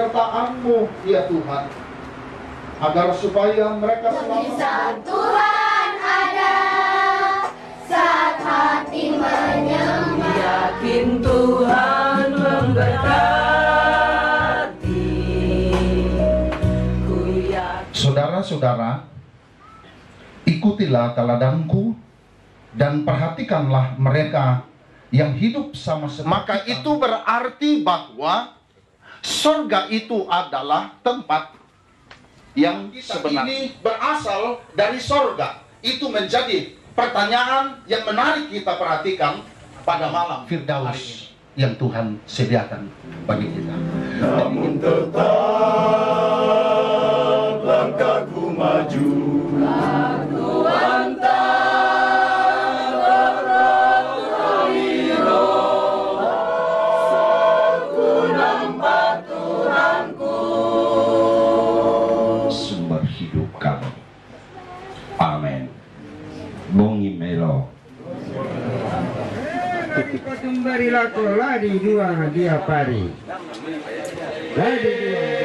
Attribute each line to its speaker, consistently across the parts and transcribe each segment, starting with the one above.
Speaker 1: penyertaan-Mu, ya Tuhan, agar supaya mereka selalu
Speaker 2: Saat Tuhan ada, saat hati menyembah,
Speaker 3: Yakin Tuhan memberkati. Ku yakin.
Speaker 1: Saudara-saudara, ikutilah teladanku dan perhatikanlah mereka yang hidup sama seperti maka itu berarti bahwa surga itu adalah tempat yang sebenarnya ini berasal dari surga. Itu menjadi pertanyaan yang menarik kita perhatikan pada malam Firdaus yang Tuhan sediakan bagi kita.
Speaker 4: Namun tetap langkahku maju,
Speaker 3: Aku antang berroh-roh, aku nampak Tuhanku.
Speaker 4: sumber hidup kami. Amin. Bungi melo.
Speaker 5: Kembali lako ladi dua dia pari. Ladi dua.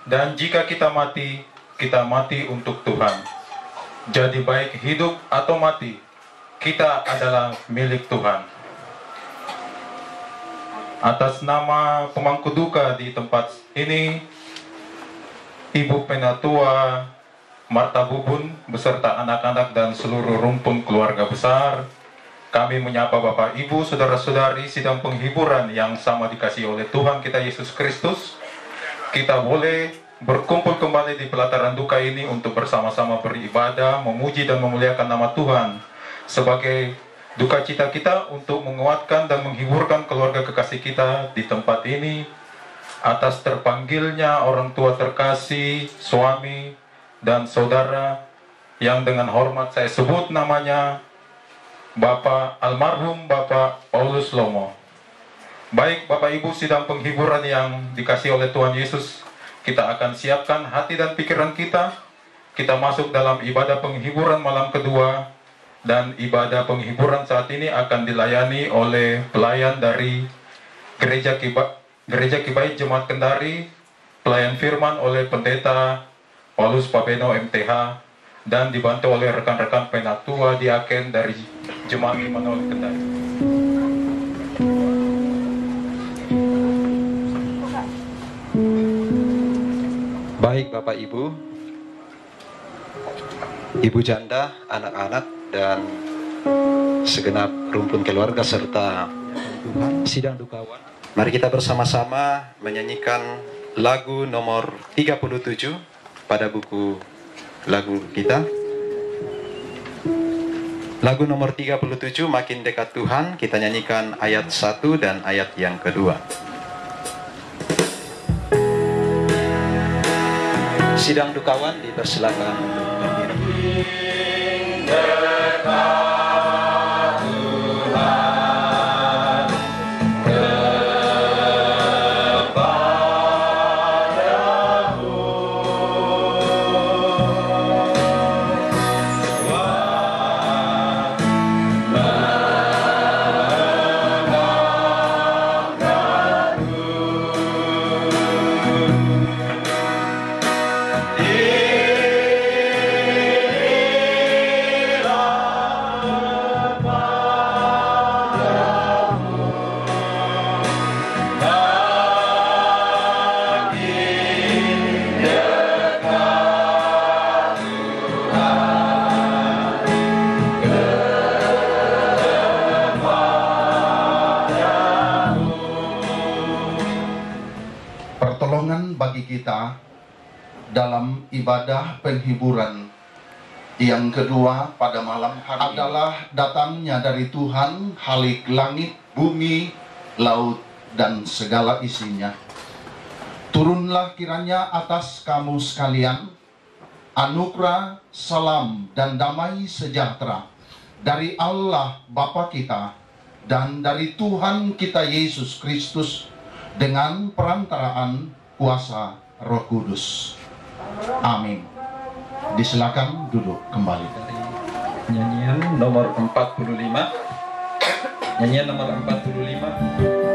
Speaker 6: Dan jika kita mati untuk Tuhan. Jadi baik hidup atau mati, kita adalah milik Tuhan. Atas nama pemangku duka di tempat ini, Ibu Penatua Marta Bubun beserta anak-anak dan seluruh rumpun keluarga besar, kami menyapa Bapak Ibu, saudara-saudari sidang penghiburan yang sama dikasihi oleh Tuhan kita Yesus Kristus. Kita boleh berkumpul kembali di pelataran duka ini untuk bersama-sama beribadah, memuji dan memuliakan nama Tuhan sebagai duka cita kita untuk menguatkan dan menghiburkan keluarga kekasih kita di tempat ini atas terpanggilnya orang tua terkasih, suami dan saudara yang dengan hormat saya sebut namanya Bapak almarhum Bapak Paulus Lomo. Baik Bapak Ibu sidang penghiburan yang dikasihi oleh Tuhan Yesus, kita akan siapkan hati dan pikiran kita. Kita masuk dalam ibadah penghiburan malam kedua, dan ibadah penghiburan saat ini akan dilayani oleh pelayan dari Gereja Kibait Jemaat Kendari, pelayan firman oleh Pendeta Paulus Pabeno MTH, dan dibantu oleh rekan-rekan penatua diaken dari Jemaat Immanuel Kendari.
Speaker 7: Baik Bapak Ibu, Ibu janda, anak-anak dan segenap rumpun keluarga serta sidang dukawan, mari kita bersama-sama menyanyikan lagu nomor 37 pada buku lagu kita. Lagu nomor 37, Makin Dekat Tuhan, kita nyanyikan ayat 1 dan ayat yang kedua. Sidang dukawan dipersilakan berdiri.
Speaker 1: bagi kita dalam ibadah penghiburan yang kedua pada malam hari adalah datangnya dari Tuhan, Khalik langit, bumi, laut, dan segala isinya. Turunlah kiranya atas kamu sekalian anugerah, salam, dan damai sejahtera dari Allah Bapa kita dan dari Tuhan kita Yesus Kristus dengan perantaraan kuasa Roh Kudus. Amin. Disilakan duduk kembali.
Speaker 7: Nyanyian nomor 45. Nyanyian nomor 45.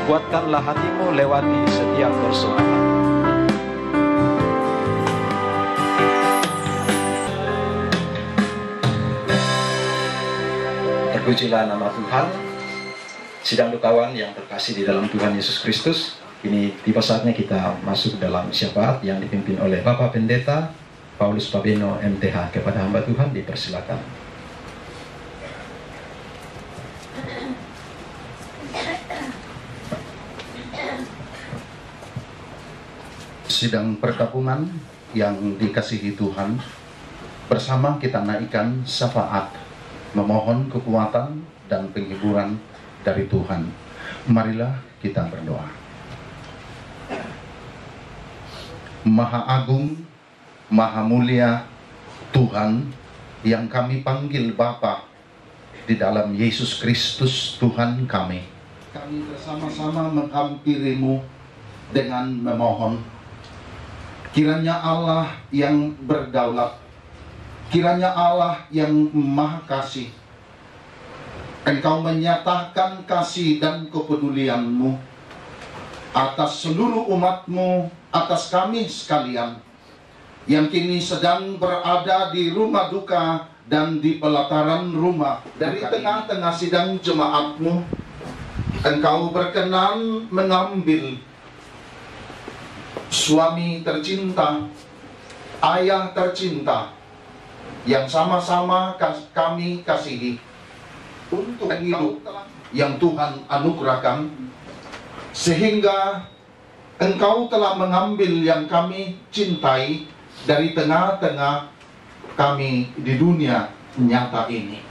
Speaker 7: Kuatkanlah hatimu lewati setiap persoalan. Terpujilah nama Tuhan. Sidang kawan yang terkasih di dalam Tuhan Yesus Kristus, ini tiba saatnya kita masuk dalam syafaat yang dipimpin oleh Bapak Pendeta Paulus Pabeno MTH. Kepada hamba Tuhan dipersilakan.
Speaker 1: Sidang perkabungan yang dikasihi Tuhan, bersama kita naikkan syafaat, memohon kekuatan dan penghiburan dari Tuhan. Marilah kita berdoa. Maha Agung, Maha Mulia Tuhan yang kami panggil Bapa di dalam Yesus Kristus Tuhan kami. Kami bersama-sama menghampirimu dengan memohon, kiranya Allah yang berdaulat, kiranya Allah yang maha kasih, Engkau menyatakan kasih dan kepedulian-Mu atas seluruh umat-Mu, atas kami sekalian yang kini sedang berada di rumah duka dan di pelataran rumah. Dari tengah-tengah sidang jemaat-Mu, Engkau berkenan mengambil suami tercinta, ayah tercinta yang sama-sama kami kasihi untuk hidup yang Tuhan anugerahkan, sehingga Engkau telah mengambil yang kami cintai dari tengah-tengah kami di dunia nyata ini.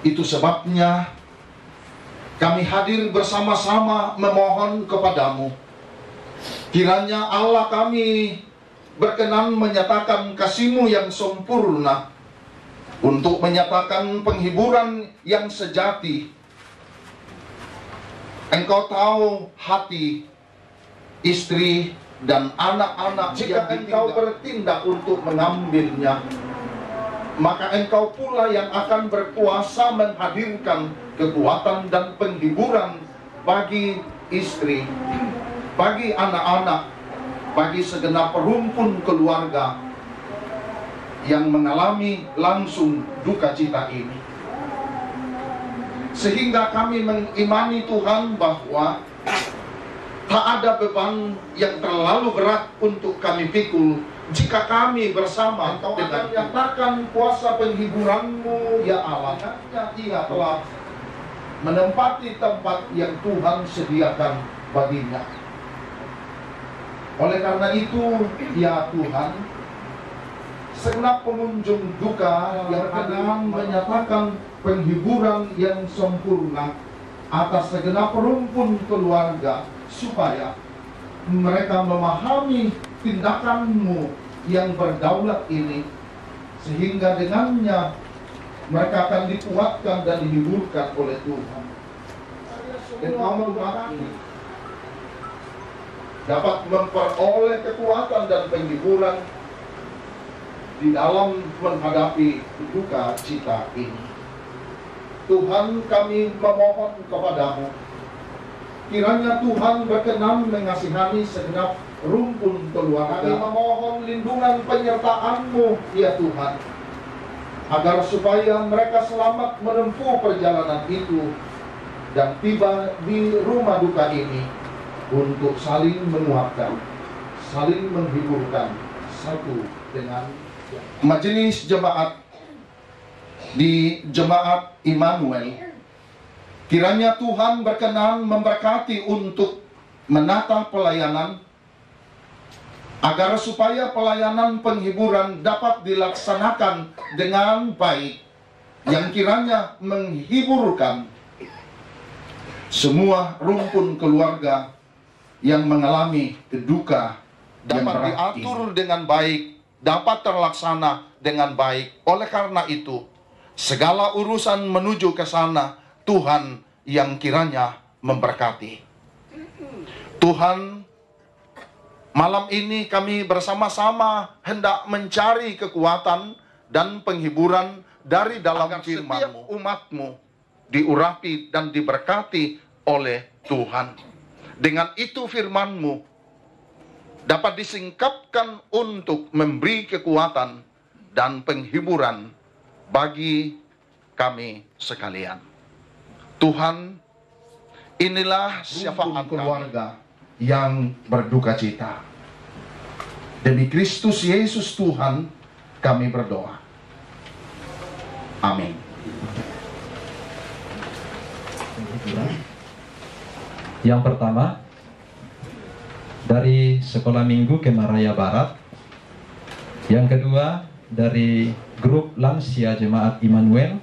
Speaker 1: Itu sebabnya kami hadir bersama-sama memohon kepadamu, kiranya Allah kami berkenan menyatakan kasih-Mu yang sempurna untuk menyatakan penghiburan yang sejati. Engkau tahu hati istri dan anak-anak. Jika Engkau bertindak untuk mengambilnya, maka Engkau pula yang akan berkuasa menghadirkan kekuatan dan penghiburan bagi istri, bagi anak-anak, bagi segenap rumpun keluarga yang mengalami langsung duka cita ini. Sehingga kami mengimani Tuhan bahwa tak ada beban yang terlalu berat untuk kami pikul jika kami bersama Engkau akan nyatakan kuasa penghiburan-Mu, ya Allah. Ia telah menempati tempat yang Tuhan sediakan baginya. Oleh karena itu, ya Tuhan, segenap pengunjung duka yang akan menyatakan penghiburan yang sempurna atas segenap rumpun keluarga, supaya mereka memahami tindakan-Mu yang berdaulat ini, sehingga dengannya mereka akan dikuatkan dan dihiburkan oleh Tuhan. Engkau memberkati, dapat memperoleh kekuatan dan penghiburan di dalam menghadapi duka cita ini. Tuhan, kami memohon kepadamu, kiranya Tuhan berkenan mengasihani segenap rumpun keluarga. Kami memohon lindungan penyertaan-Mu, ya Tuhan, agar supaya mereka selamat menempuh perjalanan itu dan tiba di rumah duka ini untuk saling menguatkan, saling menghiburkan satu dengan majelis jemaat di Jemaat Immanuel. Kiranya Tuhan berkenan memberkati untuk menata pelayanan, agar supaya pelayanan penghiburan dapat dilaksanakan dengan baik, yang kiranya menghiburkan semua rumpun keluarga yang mengalami duka, dapat diatur dengan baik, dapat terlaksana dengan baik. Oleh karena itu, segala urusan menuju ke sana, Tuhan yang kiranya memberkati. Tuhan, malam ini kami bersama-sama hendak mencari kekuatan dan penghiburan dari dalam firman-Mu. Umat-Mu diurapi dan diberkati oleh Tuhan. Dengan itu firman-Mu dapat disingkapkan untuk memberi kekuatan dan penghiburan bagi kami sekalian. Tuhan, inilah syafaat keluarga yang berduka cita. Demi Kristus Yesus Tuhan, kami berdoa. Amin.
Speaker 7: Yang pertama, dari Sekolah Minggu Kemaraya Barat. Yang kedua, dari grup lansia Jemaat Immanuel.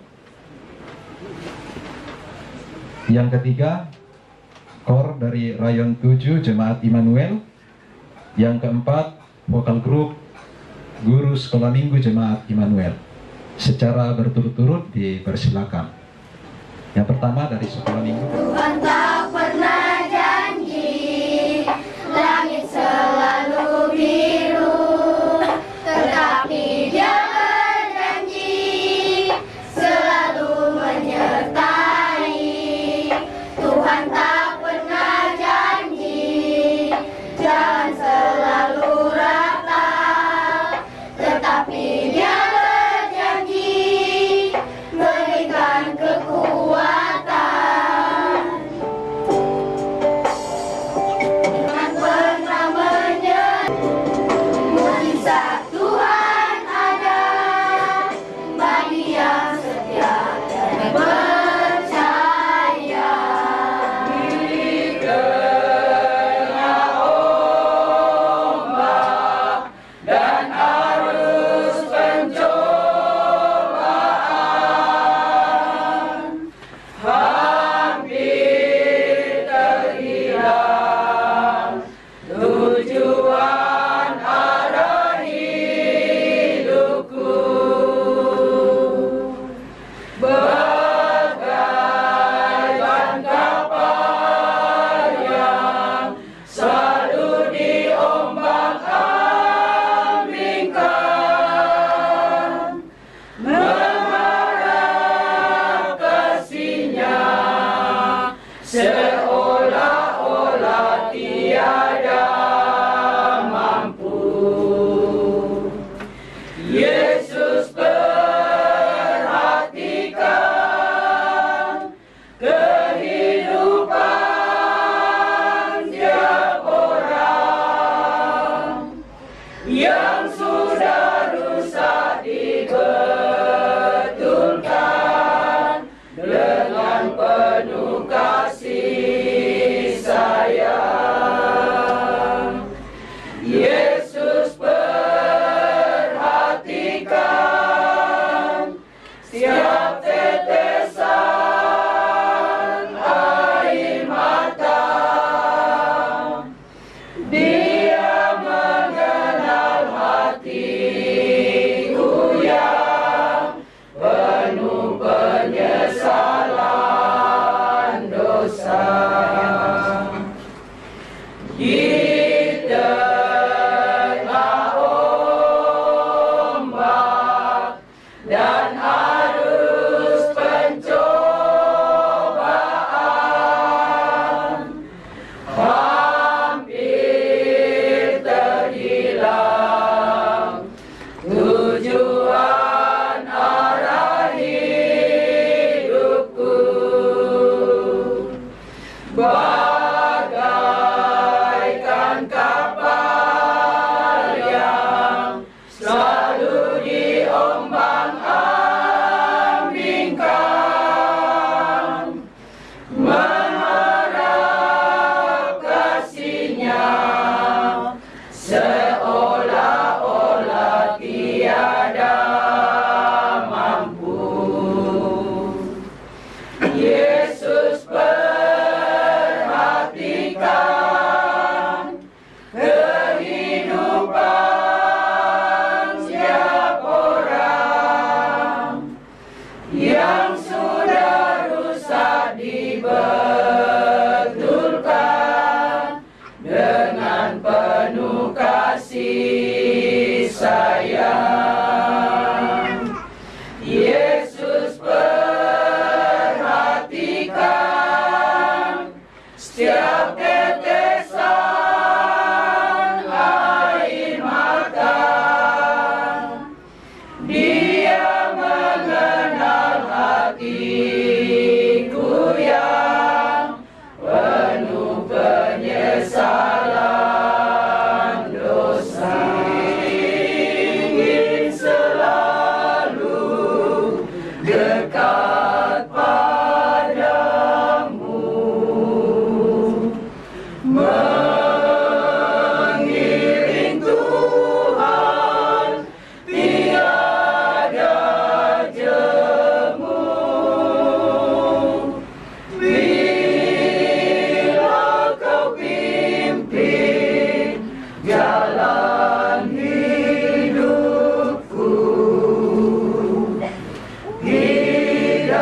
Speaker 7: Yang ketiga, kor dari Rayon 7 Jemaat Immanuel. Yang keempat, vokal grup guru Sekolah Minggu Jemaat Immanuel. Secara berturut-turut dipersilakan. Yang pertama dari Sekolah Minggu.
Speaker 2: Tuhan tak pernah janji langit selalu biru, tetapi Dia berjanji selalu menyertai. Tuhan tak pernah janji jalan selalu rata, tetapi Dia berjanji berikan kekuatan. Tuhan pernah mujizat Tuhan ada bagi yang setia dan percaya.
Speaker 3: Dan arus pencobaan hampir terhilang, tujuan arah hidupku bagaikan kapal yang selalu diombak-ambingkan, mengarah kasihnya seolah-olah tiada mampu. Yesus perhatikan kehidupan tiap orang yang sudah rusak, dibetulkan dengan penuh kasih sayang. Yesus perhatikan setiap tetesan air mata. Dia mengenal hatiku yang penuh penyesalan dosa. Di tengah ombak sayang. Yesus perhatikan setiap tetesan air mata. Dia mengenal hatiku yang penuh penyesalan dosa. Ingin selalu dekat padamu, mengiring Tuhan tiada jemu. Bila kau pimpin jalan hidupku, hidanganlah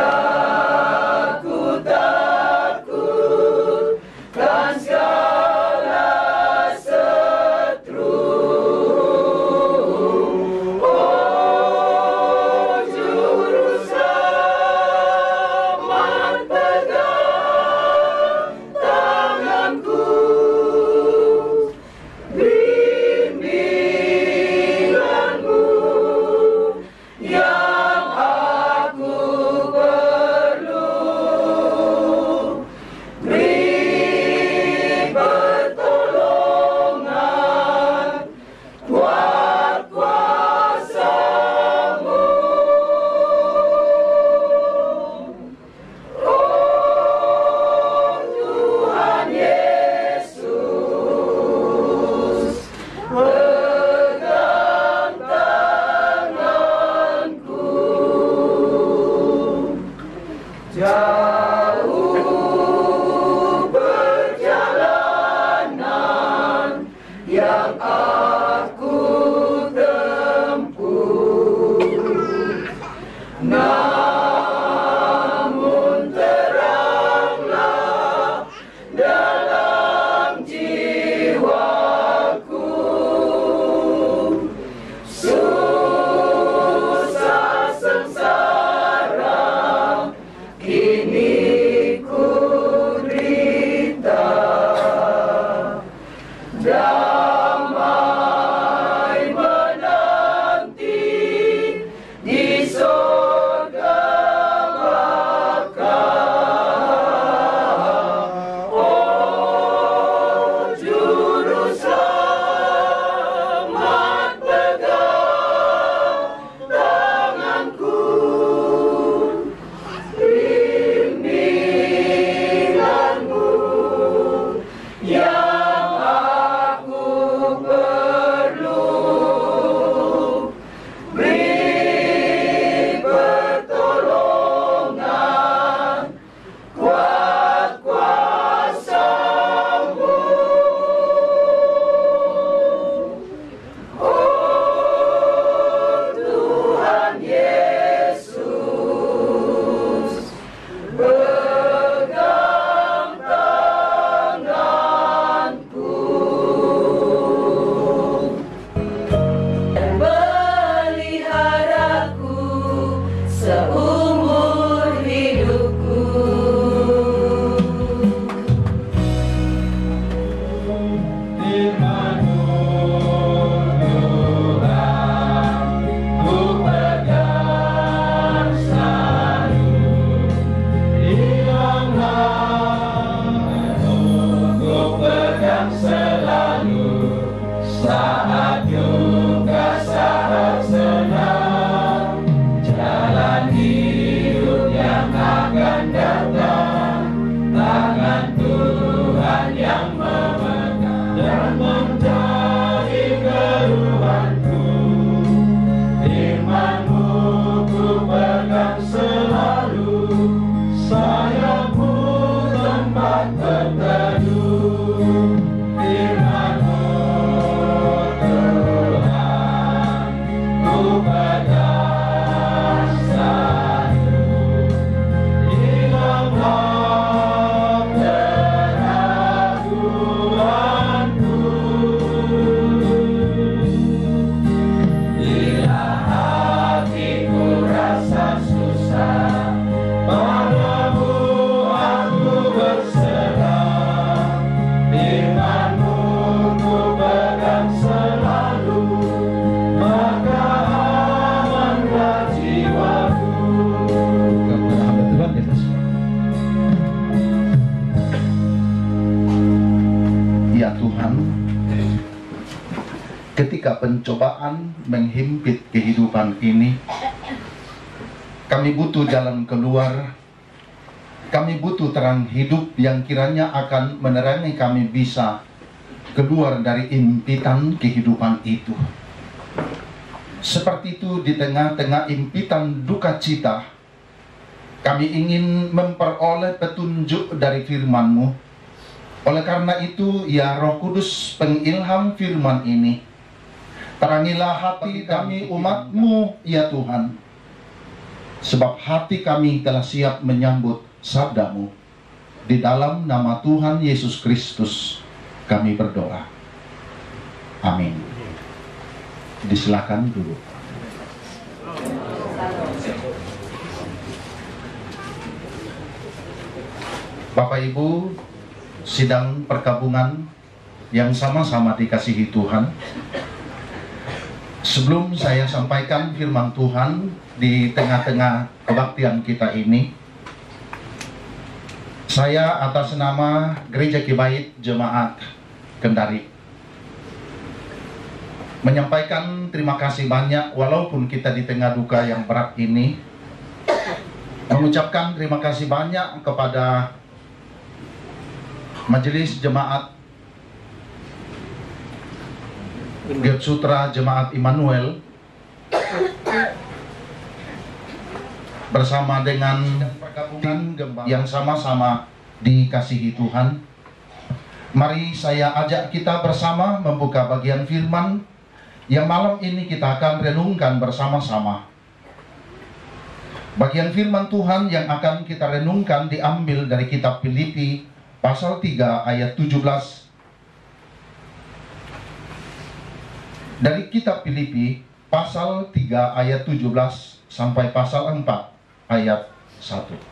Speaker 1: ketika pencobaan menghimpit kehidupan ini, kami butuh jalan keluar. Kami butuh terang hidup yang kiranya akan menerangi kami bisa keluar dari impitan kehidupan itu. Seperti itu, di tengah-tengah impitan duka cita, kami ingin memperoleh petunjuk dari firman-Mu. Oleh karena itu, ya Roh Kudus, pengilham firman ini, terangilah hati kami umat-Mu, ya Tuhan. Sebab hati kami telah siap menyambut sabda-Mu. Di dalam nama Tuhan Yesus Kristus kami berdoa. Amin. Disilakan dulu. Bapak Ibu, sidang perkabungan yang sama-sama dikasihi Tuhan, sebelum saya sampaikan firman Tuhan di tengah-tengah kebaktian kita ini, saya atas nama Gereja Kibait Jemaat Kendari menyampaikan terima kasih banyak, walaupun kita di tengah duka yang berat ini, mengucapkan terima kasih banyak kepada Majelis Jemaat Giat Sutra Jemaat Immanuel bersama dengan tim yang sama-sama dikasihi Tuhan. Mari saya ajak kita bersama membuka bagian firman yang malam ini kita akan renungkan bersama-sama. Bagian firman Tuhan yang akan kita renungkan diambil dari kitab Filipi pasal 3 ayat 17. Dari kitab Filipi pasal 3 ayat 17 sampai pasal 4 ayat 1.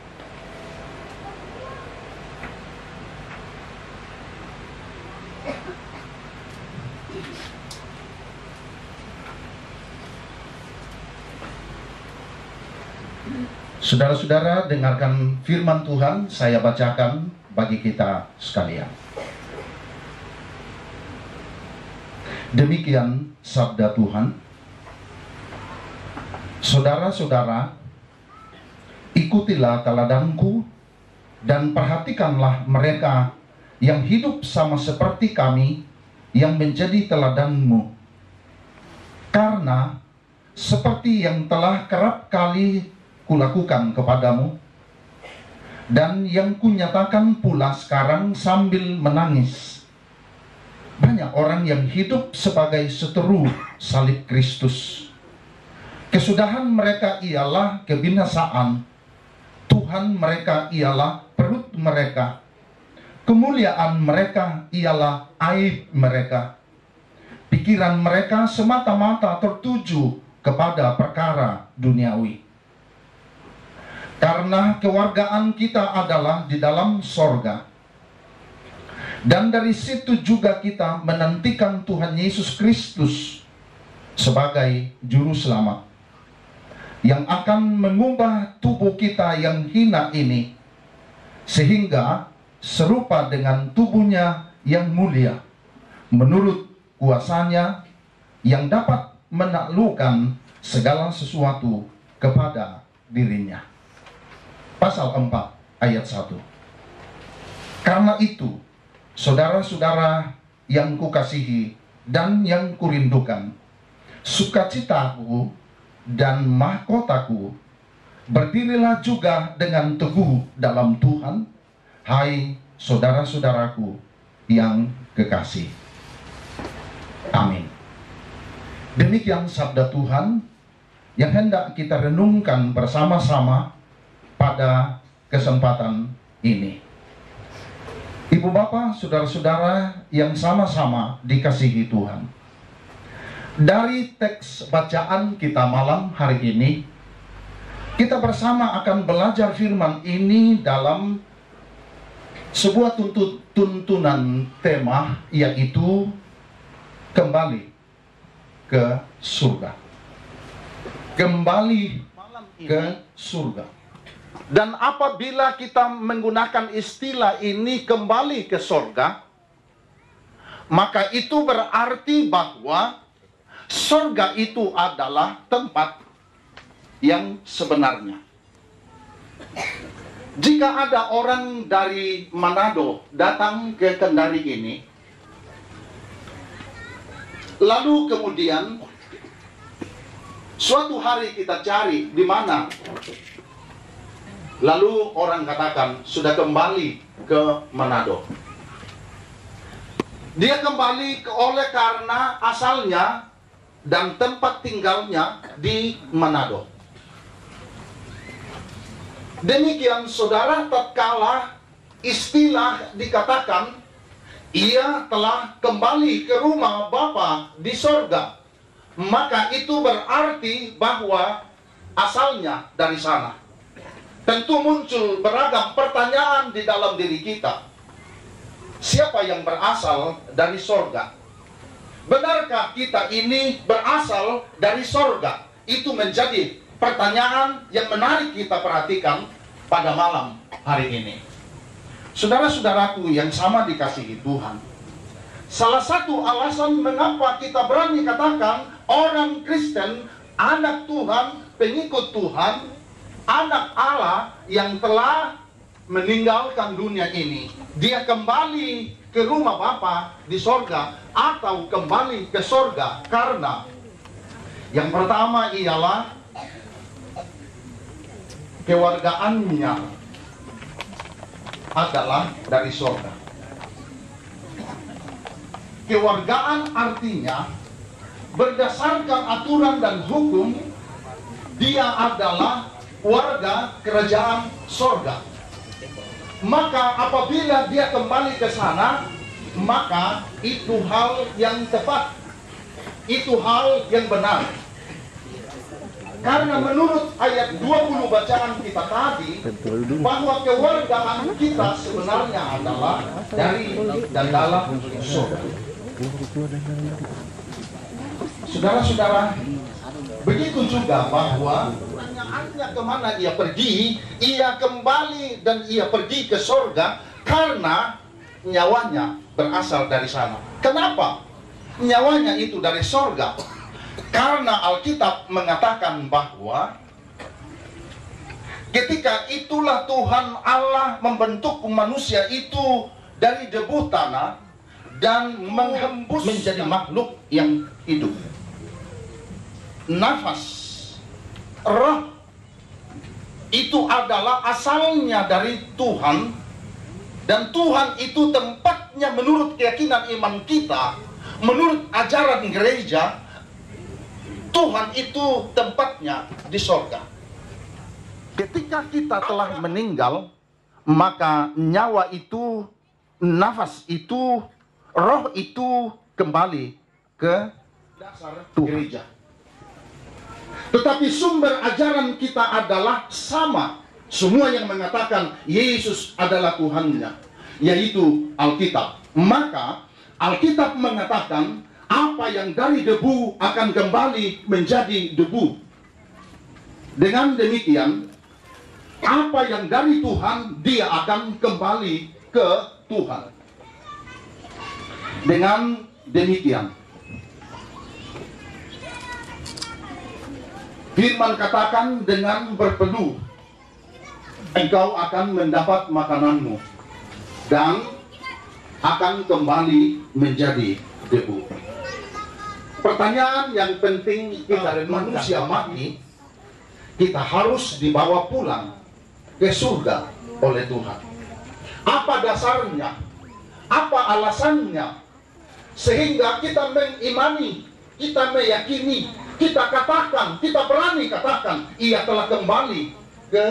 Speaker 1: Saudara-saudara, dengarkan firman Tuhan, saya bacakan bagi kita sekalian. Demikian sabda Tuhan. Saudara-saudara, ikutilah teladanku dan perhatikanlah mereka yang hidup sama seperti kami yang menjadi teladanmu. Karena seperti yang telah kerap kali kulakukan kepadamu, dan yang kunyatakan pula sekarang sambil menangis, banyak orang yang hidup sebagai seteru salib Kristus. Kesudahan mereka ialah kebinasaan, Tuhan mereka ialah perut mereka, kemuliaan mereka ialah aib mereka. Pikiran mereka semata-mata tertuju kepada perkara duniawi. Karena kewargaan kita adalah di dalam sorga, dan dari situ juga kita menantikan Tuhan Yesus Kristus sebagai Juru Selamat, yang akan mengubah tubuh kita yang hina ini, sehingga serupa dengan tubuhnya yang mulia, menurut kuasanya yang dapat menaklukkan segala sesuatu kepada dirinya. Pasal 4 ayat 1. Karena itu, saudara-saudara yang kukasihi dan yang kurindukan, sukacitaku dan mahkotaku, berdirilah juga dengan teguh dalam Tuhan, hai saudara-saudaraku yang kekasih. Amin. Demikian sabda Tuhan yang hendak kita renungkan bersama-sama pada kesempatan ini. Ibu bapak, saudara-saudara yang sama-sama dikasihi Tuhan, dari teks bacaan kita malam hari ini, kita bersama akan belajar firman ini dalam sebuah tuntunan tema, yaitu kembali ke surga. Kembali ke surga. Dan apabila kita menggunakan istilah ini, kembali ke surga, maka itu berarti bahwa Sorga itu adalah tempat yang sebenarnya. Jika ada orang dari Manado datang ke Kendari ini, lalu kemudian suatu hari kita cari di mana, lalu orang katakan sudah kembali ke Manado. Dia kembali oleh karena asalnya dan tempat tinggalnya di Manado. Demikian saudara, tatkala istilah dikatakan ia telah kembali ke rumah Bapa di sorga, maka itu berarti bahwa asalnya dari sana. Tentu muncul beragam pertanyaan di dalam diri kita. Siapa yang berasal dari sorga? Benarkah kita ini berasal dari sorga? Itu menjadi pertanyaan yang menarik kita perhatikan pada malam hari ini. Saudara-saudaraku yang sama dikasihi Tuhan, salah satu alasan mengapa kita berani katakan orang Kristen, anak Tuhan, pengikut Tuhan, anak Allah yang telah meninggalkan dunia ini, dia kembali ke rumah Bapa di sorga atau kembali ke sorga, karena yang pertama ialah kewargaannya adalah dari sorga. Kewargaan artinya berdasarkan aturan dan hukum, dia adalah warga kerajaan sorga. Maka apabila dia kembali ke sana, maka itu hal yang tepat, itu hal yang benar. Karena menurut ayat 20 bacaan kita tadi, bahwa kewargaan kita sebenarnya adalah dari dan dalam surga. Saudara-saudara, begitu juga bahwa pertanyaannya kemana ia pergi, ia kembali dan ia pergi ke surga karena nyawanya berasal dari sana. Kenapa nyawanya itu dari surga? Karena Alkitab mengatakan bahwa ketika itulah Tuhan Allah membentuk manusia itu dari debu tanah dan menghembus menjadi makhluk yang hidup. Nafas, roh itu adalah asalnya dari Tuhan, dan Tuhan itu tempatnya menurut keyakinan iman kita, menurut ajaran gereja, Tuhan itu tempatnya di sorga. Ketika kita telah meninggal, maka nyawa itu, nafas itu, roh itu kembali ke dasar gereja. Tetapi sumber ajaran kita adalah sama. Semua yang mengatakan Yesus adalah Tuhannya, yaitu Alkitab. Maka Alkitab mengatakan apa yang dari debu akan kembali menjadi debu. Dengan demikian, apa yang dari Tuhan, dia akan kembali ke Tuhan. Dengan demikian, firman katakan, dengan berpeluh engkau akan mendapat makananmu dan akan kembali menjadi debu. Pertanyaan yang penting kita manusia mati, kita harus dibawa pulang ke surga oleh Tuhan. Apa dasarnya? Apa alasannya? Sehingga kita mengimani, kita meyakini, kita katakan, kita berani katakan, ia telah kembali ke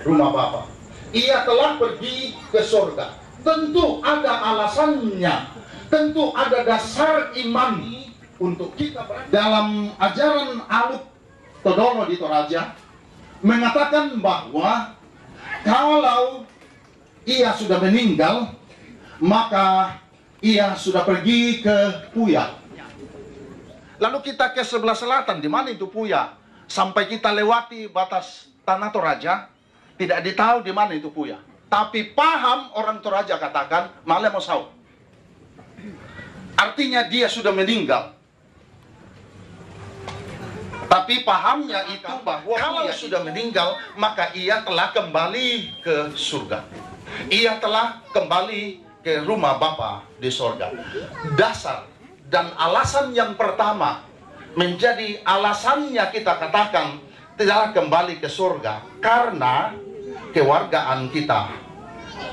Speaker 1: rumah Bapa. Ia telah pergi ke surga. Tentu ada alasannya, tentu ada dasar iman untuk kita. Dalam ajaran Aluk Todono di Toraja mengatakan bahwa kalau ia sudah meninggal, maka ia sudah pergi ke Puya. Lalu kita ke sebelah selatan, di mana itu Puya? Sampai kita lewati batas tanah Toraja, tidak ditahu di mana itu Puya. Tapi paham orang Toraja katakan Male Mosau. Artinya dia sudah meninggal. Tapi pahamnya itu bahwa kalau sudah meninggal, maka ia telah kembali ke surga. Ia telah kembali ke rumah Bapa di surga. Dasar dan alasan yang pertama menjadi alasannya kita katakan telah kembali ke surga, karena kewargaan kita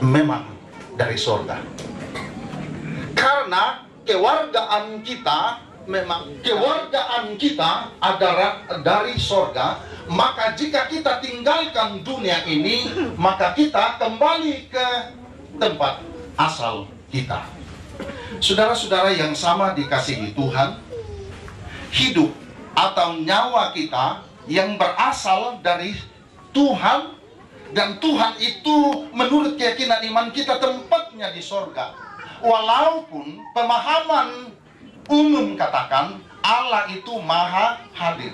Speaker 1: memang dari surga. Karena kewargaan kita adalah dari surga, maka jika kita tinggalkan dunia ini, maka kita kembali ke tempat asal kita. Saudara-saudara yang sama dikasihi Tuhan, hidup atau nyawa kita yang berasal dari Tuhan, dan Tuhan itu menurut keyakinan iman kita tempatnya di surga. Walaupun pemahaman umum katakan Allah itu maha hadir,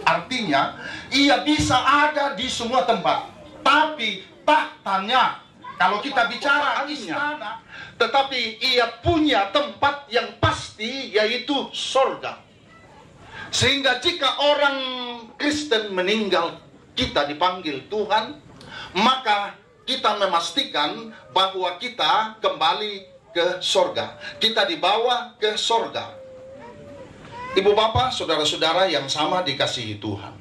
Speaker 1: artinya ia bisa ada di semua tempat, tapi tahtanya, kalau kita bicara istana, tetapi ia punya tempat yang pasti, yaitu surga. Sehingga jika orang Kristen meninggal, kita dipanggil Tuhan, maka kita memastikan bahwa kita kembali ke surga. Kita dibawa ke surga. Ibu bapak, saudara-saudara yang sama dikasihi Tuhan,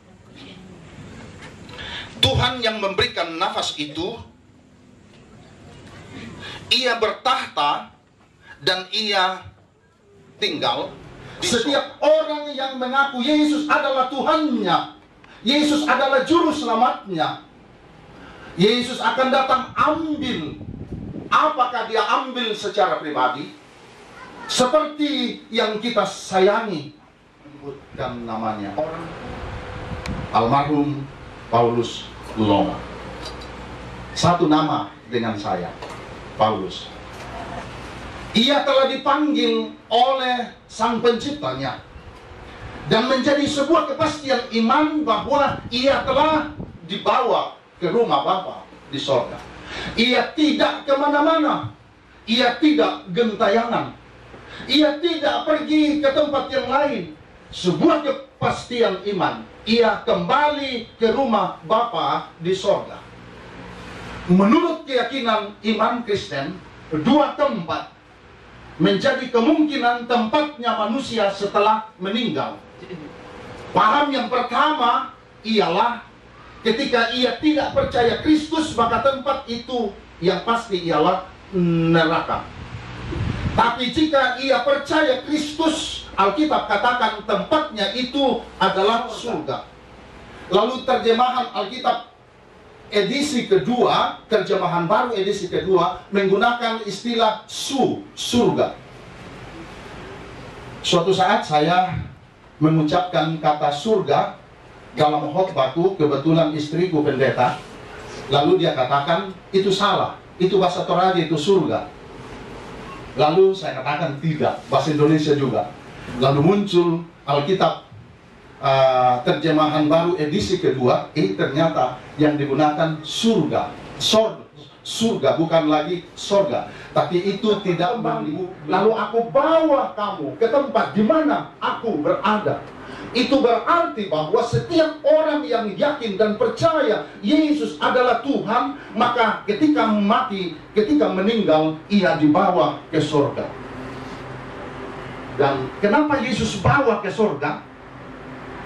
Speaker 1: Tuhan yang memberikan nafas itu, ia bertahta dan ia tinggal. Setiap orang yang mengaku Yesus adalah Tuhannya, Yesus adalah juru selamatnya, Yesus akan datang ambil. Apakah dia ambil secara pribadi? Seperti yang kita sayangi, menyebutkan namanya orang, almarhum Paulus Loma. Satu nama dengan saya, Paulus. Ia telah dipanggil oleh Sang Penciptanya dan menjadi sebuah kepastian iman bahwa ia telah dibawa ke rumah Bapa di surga. Ia tidak kemana-mana, ia tidak gentayangan, ia tidak pergi ke tempat yang lain. Sebuah kepastian iman, ia kembali ke rumah Bapa di surga. Menurut keyakinan iman Kristen, dua tempat menjadi kemungkinan tempatnya manusia setelah meninggal. Paham yang pertama ialah ketika ia tidak percaya Kristus, maka tempat itu yang pasti ialah neraka. Tapi jika ia percaya Kristus, Alkitab katakan tempatnya itu adalah surga. Lalu terjemahan Alkitab edisi kedua, terjemahan baru edisi kedua, menggunakan istilah surga. Suatu saat saya mengucapkan kata surga dalam khotbahku, kebetulan istriku pendeta, lalu dia katakan itu salah, itu bahasa Toraja, itu surga. Lalu saya katakan tidak, bahasa Indonesia juga. Lalu muncul Alkitab terjemahan baru edisi kedua, ternyata yang digunakan surga, surga bukan lagi sorga, tapi itu tidak mengandung. Lalu aku bawa kamu ke tempat di mana aku berada. Itu berarti bahwa setiap orang yang yakin dan percaya Yesus adalah Tuhan, maka ketika mati, ketika meninggal, ia dibawa ke surga. Dan kenapa Yesus bawa ke surga?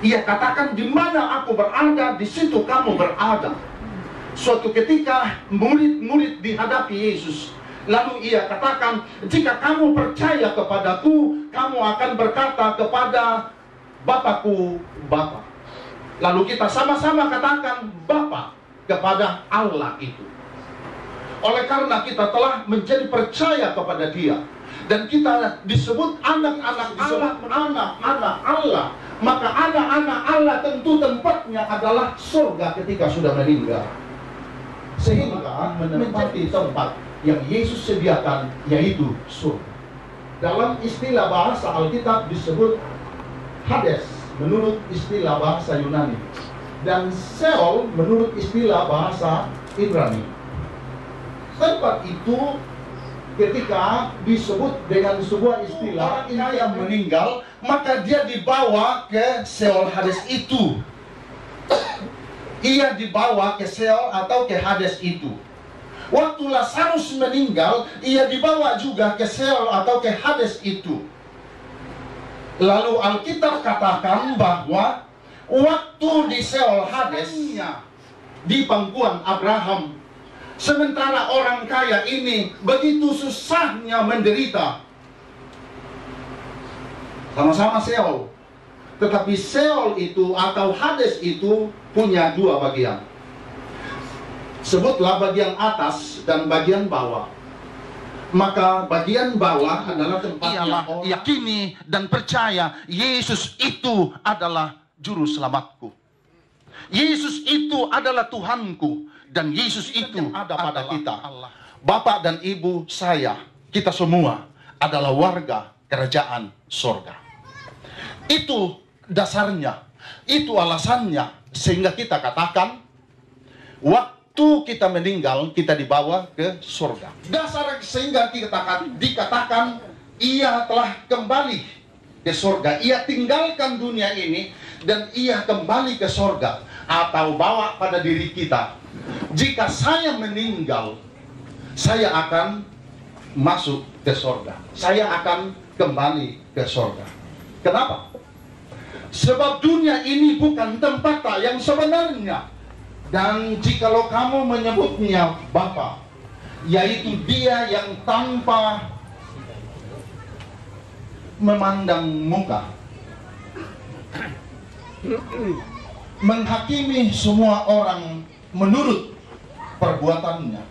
Speaker 1: Ia katakan, di mana aku berada, di situ kamu berada. Suatu ketika murid-murid dihadapi Yesus, lalu ia katakan, jika kamu percaya kepadaku, kamu akan berkata kepada Bapakku, Bapa. Lalu kita sama-sama katakan Bapa kepada Allah itu. Oleh karena kita telah menjadi percaya kepada Dia, dan kita disebut anak-anak Allah, anak-anak Allah, maka anak-anak Allah tentu tempatnya adalah surga ketika sudah meninggal. Sehingga menempati tempat yang Yesus sediakan, yaitu surga. Dalam istilah bahasa Alkitab disebut Hades menurut istilah bahasa Yunani, dan Sheol menurut istilah bahasa Ibrani. Tempat itu ketika disebut dengan sebuah istilah orang yang meninggal, maka dia dibawa ke Seol Hades itu. Ia dibawa ke Seol atau ke Hades itu. Waktu Lazarus meninggal, ia dibawa juga ke Seol atau ke Hades itu. Lalu Alkitab katakan bahwa waktu di Seol Hades, di pangkuan Abraham, sementara orang kaya ini begitu susahnya menderita. Sama-sama Seol. Tetapi Seol itu atau Hades itu punya dua bagian. Sebutlah bagian atas dan bagian bawah. Maka bagian bawah adalah tempat yang orang yakini dan percaya Yesus itu adalah juru selamatku. Yesus itu adalah Tuhanku. Dan Yesus itu ada pada kita. Bapak dan ibu saya, kita semua adalah warga kerajaan sorga. Itu dasarnya, itu alasannya, sehingga kita katakan waktu kita meninggal, kita dibawa ke surga. Dasar sehingga dikatakan ia telah kembali ke surga. Ia tinggalkan dunia ini dan ia kembali ke surga, atau bawa pada diri kita. Jika saya meninggal, saya akan masuk ke surga. Saya akan kembali ke surga. Kenapa? Sebab dunia ini bukan tempat yang sebenarnya. Dan jikalau kamu menyebutnya Bapa, yaitu Dia yang tanpa memandang muka, menghakimi semua orang menurut perbuatannya,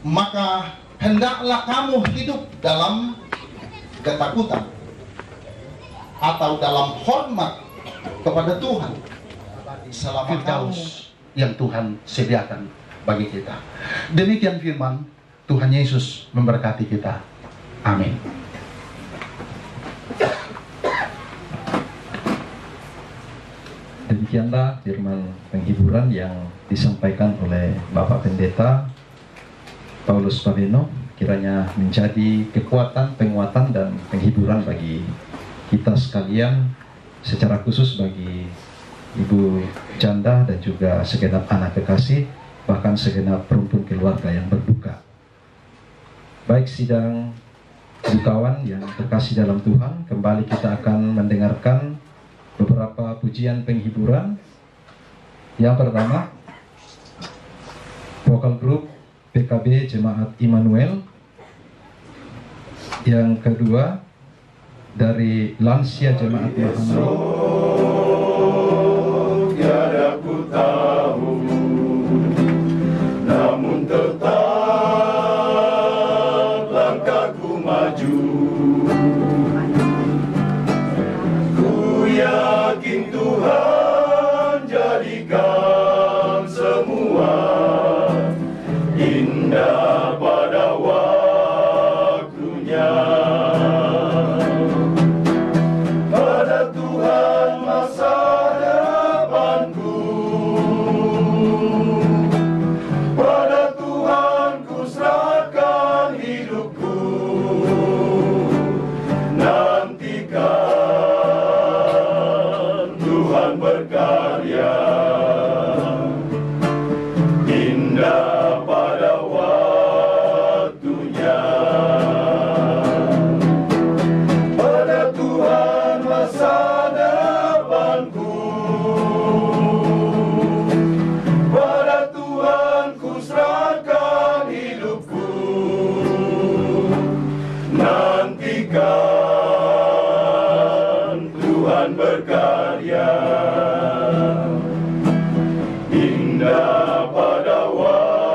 Speaker 1: maka hendaklah kamu hidup dalam ketakutan atau dalam hormat kepada Tuhan selama Firdaus yang Tuhan sediakan bagi kita. Demikian firman Tuhan Yesus memberkati kita. Amin.
Speaker 7: Demikianlah firman penghiburan yang disampaikan oleh Bapak Pendeta Paulus Pabeno, kiranya menjadi kekuatan, penguatan, dan penghiburan bagi kita sekalian, secara khusus bagi ibu janda dan juga segenap anak kekasih, bahkan segenap rumpun keluarga yang berduka. Baik sidang dukawan yang terkasih dalam Tuhan, kembali kita akan mendengarkan beberapa pujian penghiburan. Yang pertama, vokal grup PKB Jemaat Immanuel. Yang kedua, dari Lansia Jemaat Mahanaim.
Speaker 4: Tiada ku tahu, namun tetap langkahku maju. Ku yakin Tuhan jadikan semua indah pada waktunya. Pada Tuhan masa depanku, pada Tuhan ku serahkan hidupku. Nantikan Tuhan berkarya indah pada waktunya. Pada Tuhan masa depanku, pada Tuhan ku serahkan hidupku. Nantikan Tuhan berkarya indah pada waktunya.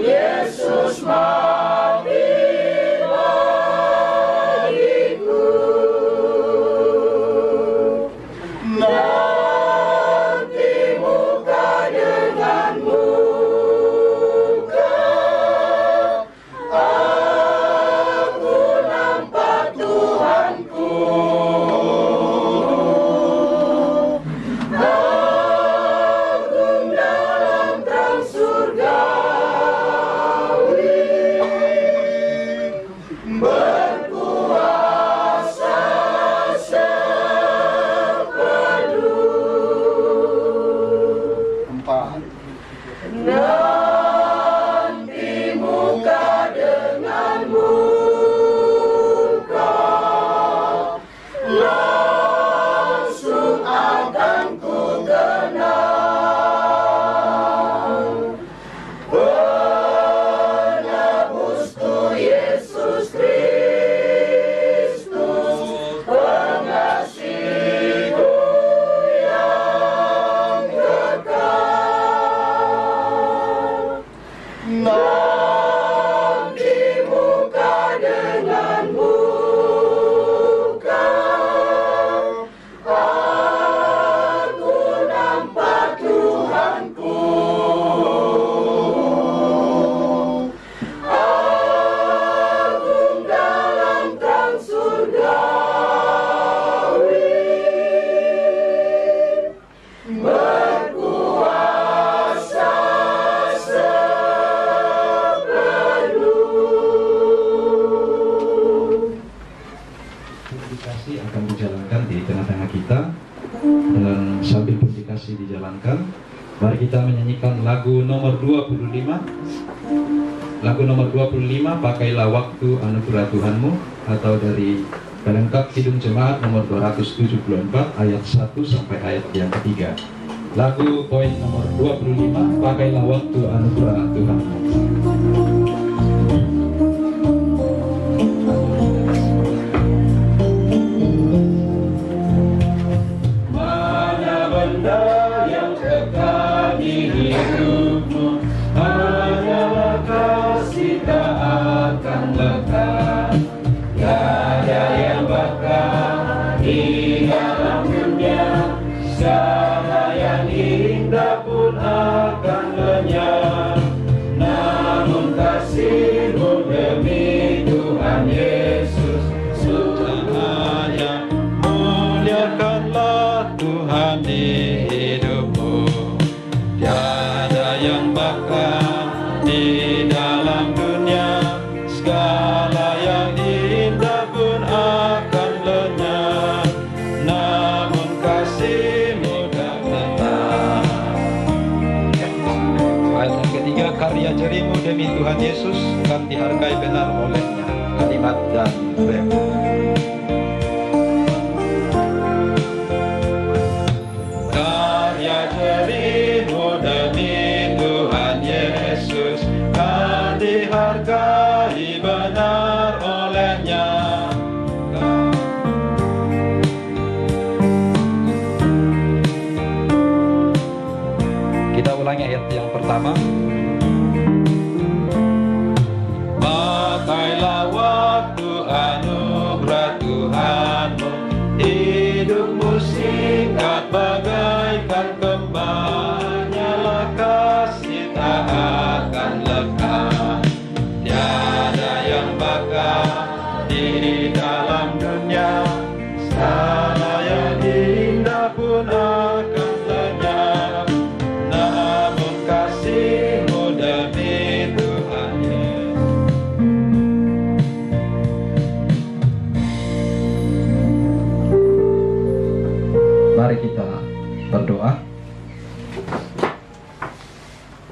Speaker 3: Yesus mati bagiku. Nanti muka dengan muka aku nampak Tuhanku. Agung dalam terang surgawi, berkuasa sepenuh. Nanti muka dengan muka langsung akan ku kenal penebusku Yesus Kristus, pengasihku yang kekal. Nanti muka dengan muka aku nampak Tuhanku. Agung dalam terang surgawi, berkuasa sepenuh.
Speaker 7: Publikasi akan dijalankan di tengah-tengah kita, dan sambil publikasi dijalankan, mari kita menyanyikan lagu nomor 25. Lagu nomor 25, Pakailah Waktu Anugerah Tuhanmu, atau dari pelengkap Kidung Jemaat nomor 274 ayat 1 sampai ayat yang ketiga. Lagu poin nomor 25, Pakailah Waktu Anugerah Tuhanmu.
Speaker 3: Mana benda yang kekal di hidupmu, hanyalah kasih tak akan lekat. Tiada yang bakal di dalam dunia, segala yang indah pun akan lenyap. Namun kasih-Mu demi Tuhan Yesus selamanya. Muliakanlah Tuhan di hidupmu. Tiada yang bakal di dalam dunia, segala yang indah pun akan lenyap. Namun kasih-Mu tak lenyap.
Speaker 7: Ayat yang ketiga, karya jarimu demi Tuhan Yesus kan dihargai benar olehnya. Kalimat dan ref.
Speaker 3: Karya jarimu demi Tuhan Yesus kan dihargai benar olehnya.
Speaker 7: Kita ulangi ayat yang pertama.
Speaker 3: Pakailah waktu anugerah Tuhanmu, hidupmu singkat bagaikan kembang, nyala kasih tak akan lekat. Tiada yang bakal di dalam dunia, segala yang indah pun akan lenyap. Namun kasih-Mu demi Tuhan Yesus.
Speaker 7: Mari kita berdoa.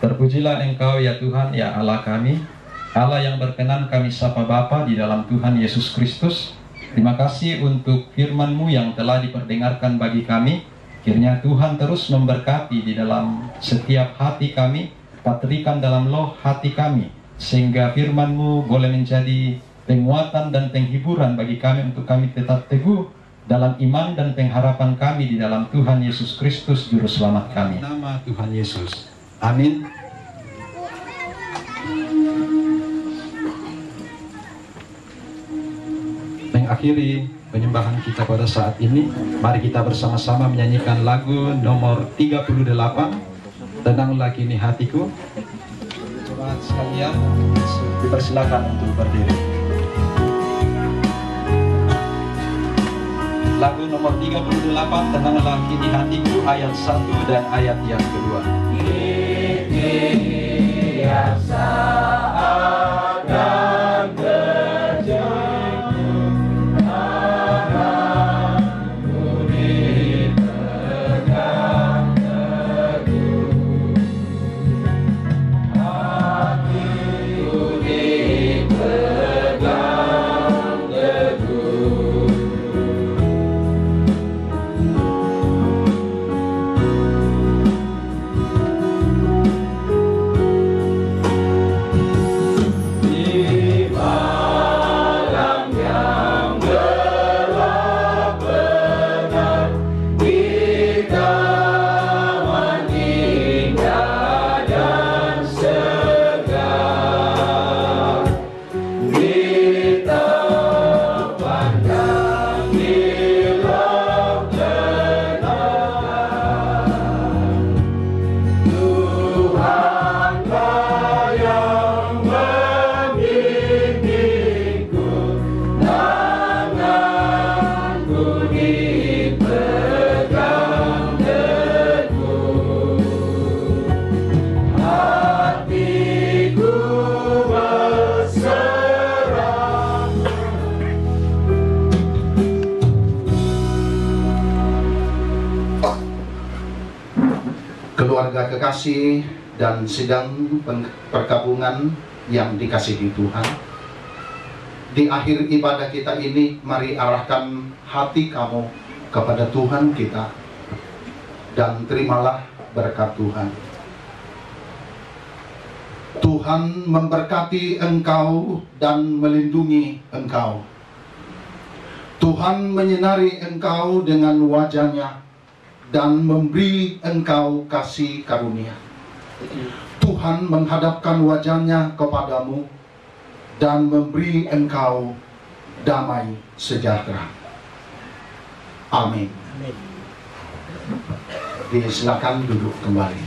Speaker 7: Terpujilah Engkau ya Tuhan, ya Allah kami, Allah yang berkenan kami sapa Bapa di dalam Tuhan Yesus Kristus. Terima kasih untuk firman-Mu yang telah diperdengarkan bagi kami. Kiranya Tuhan terus memberkati di dalam setiap hati kami, patrikan dalam loh hati kami, sehingga firman-Mu boleh menjadi penguatan dan penghiburan bagi kami untuk kami tetap teguh dalam iman dan pengharapan kami di dalam Tuhan Yesus Kristus Juru Selamat kami. Nama Tuhan Yesus. Amin. akhiri penyembahan kita pada saat ini. Mari kita bersama-sama menyanyikan lagu nomor 38, Tenanglah Kini Hatiku. Jemaat sekalian, dipersilakan untuk berdiri. Lagu nomor 38, Tenanglah Kini Hatiku, ayat 1 dan ayat yang kedua.
Speaker 1: Keluarga kekasih dan sidang perkabungan yang dikasihi Tuhan, di akhir ibadah kita ini, mari arahkan hati kamu kepada Tuhan kita dan terimalah berkat Tuhan. Tuhan memberkati engkau dan melindungi engkau. Tuhan menyinari engkau dengan wajah-Nya dan memberi engkau kasih karunia. Tuhan menghadapkan wajah-Nya kepadamu dan memberi engkau damai sejahtera. Amin. Disilakan duduk kembali.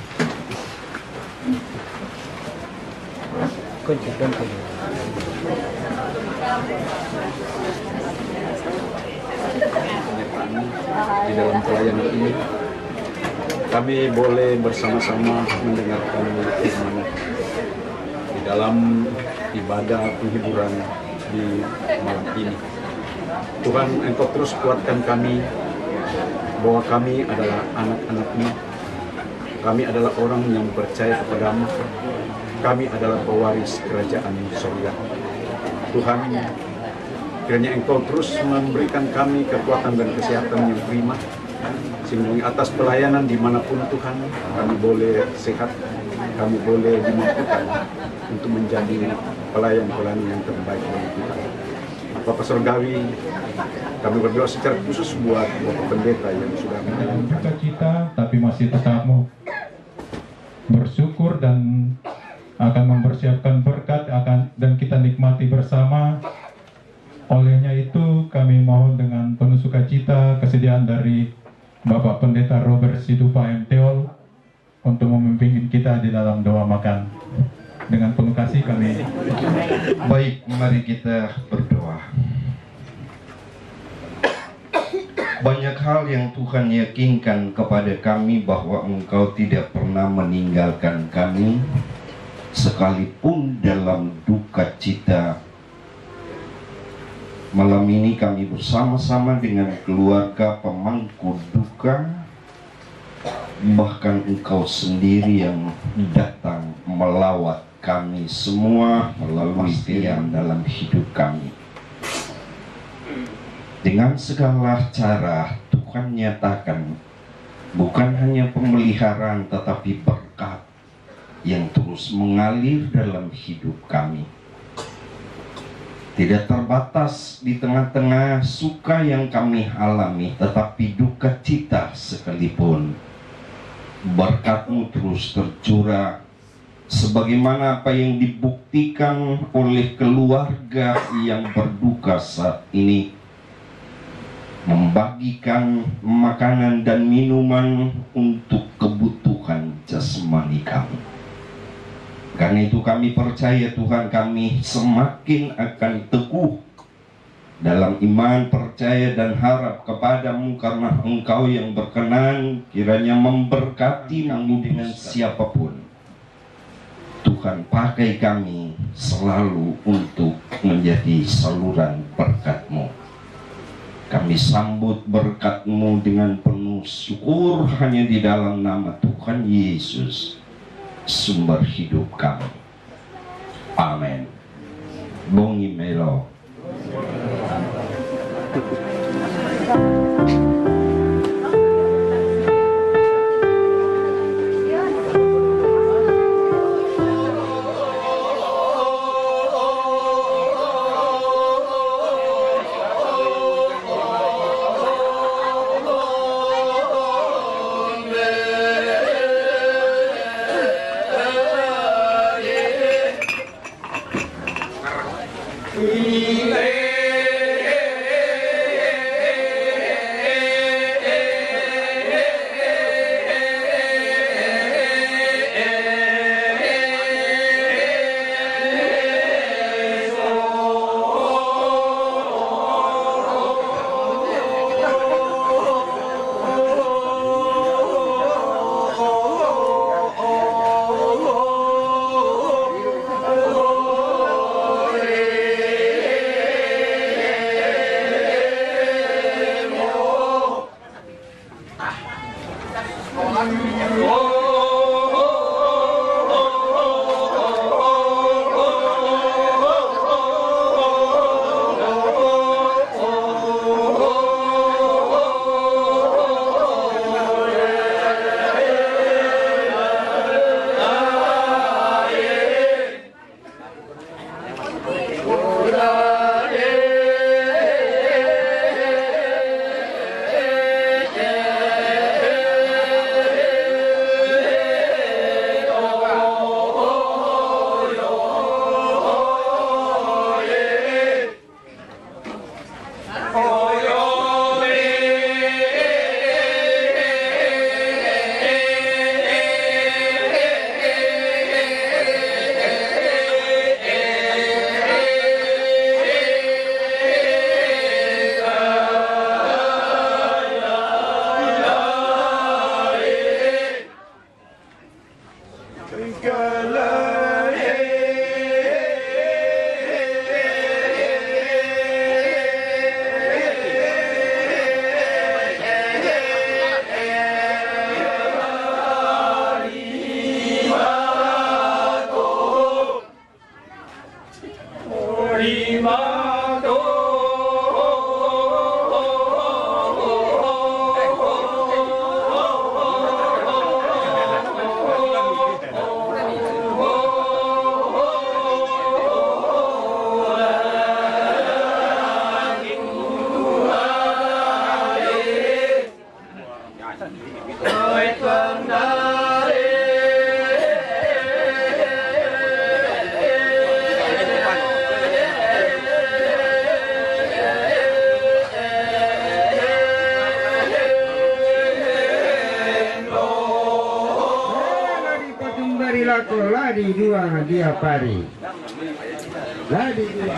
Speaker 8: Di dalam pelayanan ini kami boleh bersama-sama mendengarkan firman di dalam ibadah penghiburan di malam ini. Tuhan, Engkau terus kuatkan kami bahwa kami adalah anak-anak-Mu, kami adalah orang yang percaya kepadamu, kami adalah pewaris kerajaan surga. Tuhan, kiranya Engkau terus memberikan kami kekuatan dan kesehatan yang prima, sehingga atas pelayanan dimanapun Tuhan, kami boleh sehat, kami boleh dimampukan untuk menjadi pelayan-pelayan yang terbaik bagi Tuhan. Bapak Surgawi, kami berdoa secara khusus buat Bapak Pendeta yang sudah
Speaker 6: menjalankan kita, tapi masih tetap mau bersyukur dan akan mempersiapkan berkat dan kita nikmati bersama. Olehnya itu kami mohon dengan penuh sukacita kesediaan dari Bapak Pendeta Robert Sidupa MTol untuk memimpin kita di dalam doa makan. Dengan penuh kasih kami.
Speaker 1: Baik, mari kita berdoa.
Speaker 9: Banyak hal yang Tuhan yakinkan kepada kami bahwa Engkau tidak pernah meninggalkan kami, sekalipun dalam duka cita. Malam ini kami bersama-sama dengan keluarga pemangku duka, bahkan Engkau sendiri yang datang melawat kami semua melalui tiang dalam hidup kami. Dengan segala cara Tuhan nyatakan bukan hanya pemeliharaan tetapi berkat yang terus mengalir dalam hidup kami. Tidak terbatas di tengah-tengah suka yang kami alami, tetapi duka cita sekalipun. Berkat-Mu terus tercurah, sebagaimana apa yang dibuktikan oleh keluarga yang berduka saat ini, membagikan makanan dan minuman untuk kebutuhan jasmani kami. Karena itu kami percaya Tuhan, kami semakin akan teguh dalam iman, percaya dan harap kepadamu, karena Engkau yang berkenan kiranya memberkati kami dengan siapapun. Tuhan, pakai kami selalu untuk menjadi saluran berkat-Mu. Kami sambut berkat-Mu dengan penuh syukur hanya di dalam nama Tuhan Yesus, sumber hidup kami. Amin. Bongi Melo.
Speaker 5: Ladi dua dia pari. Ladi dua.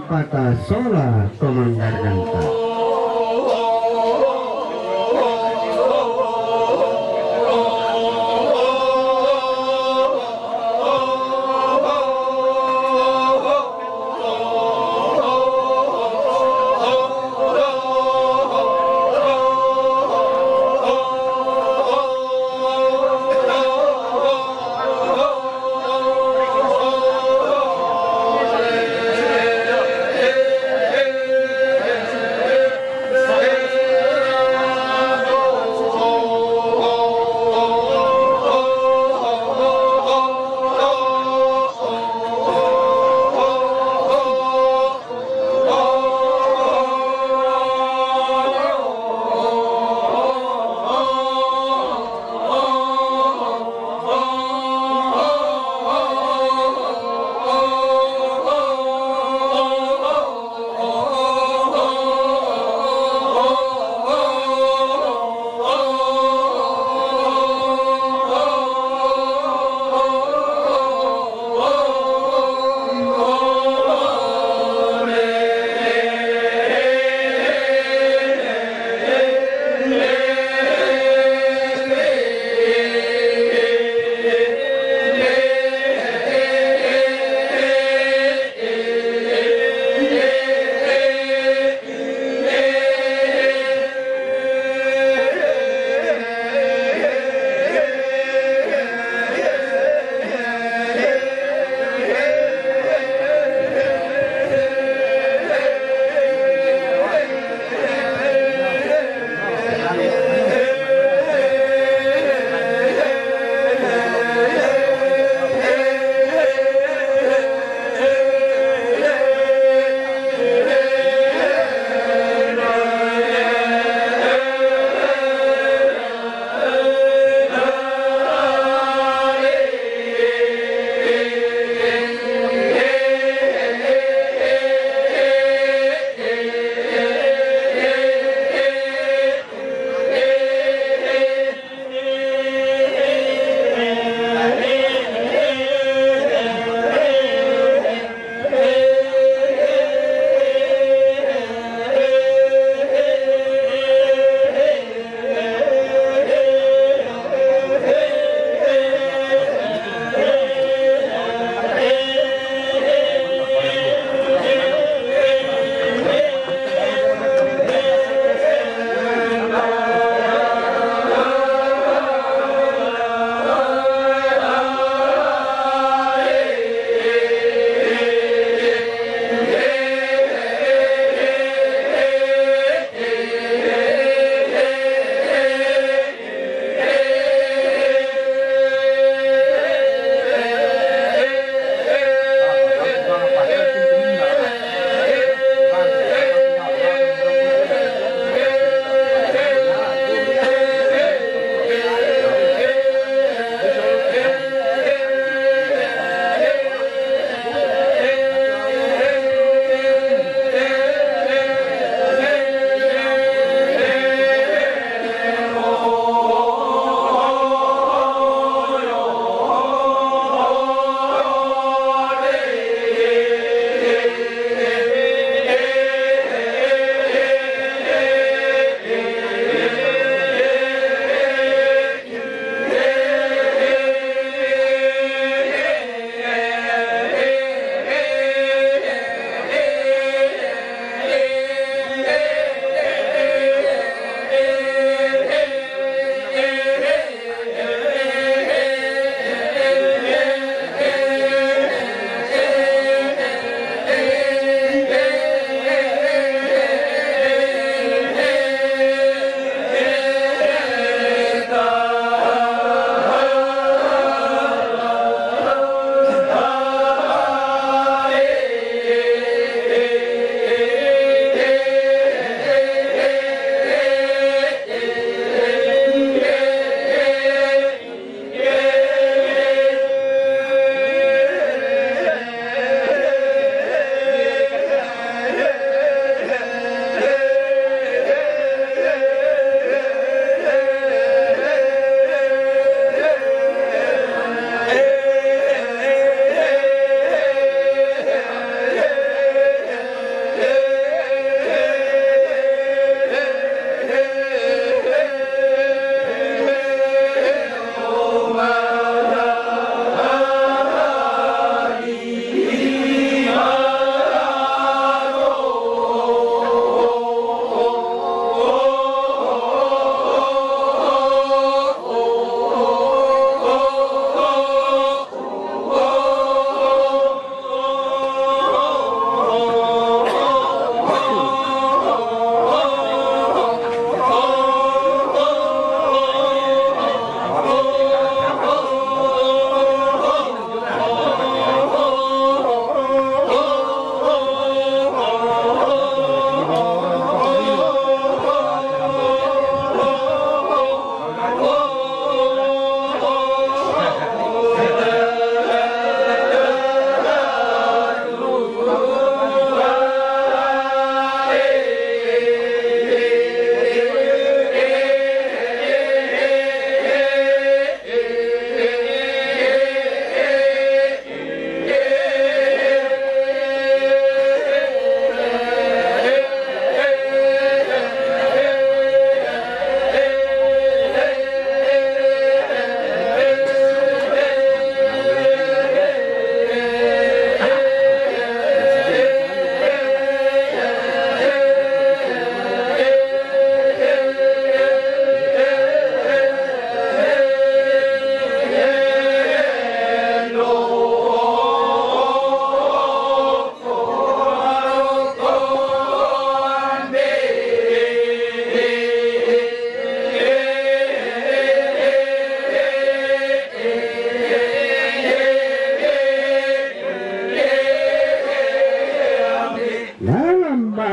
Speaker 5: Patah sola komanggar ganta.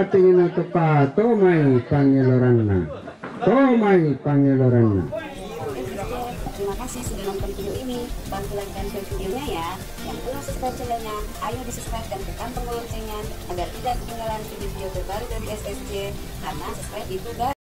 Speaker 5: tingin na tepat, tomay pangiloran na.
Speaker 10: Terima kasih sudah nonton video ini. Bantu like dan share videonya ya. Yang belum subscribe channelnya, ayo di subscribe dan tekan tombol loncengnya agar tidak ketinggalan video-video terbaru dari SSC. Karena subscribe itu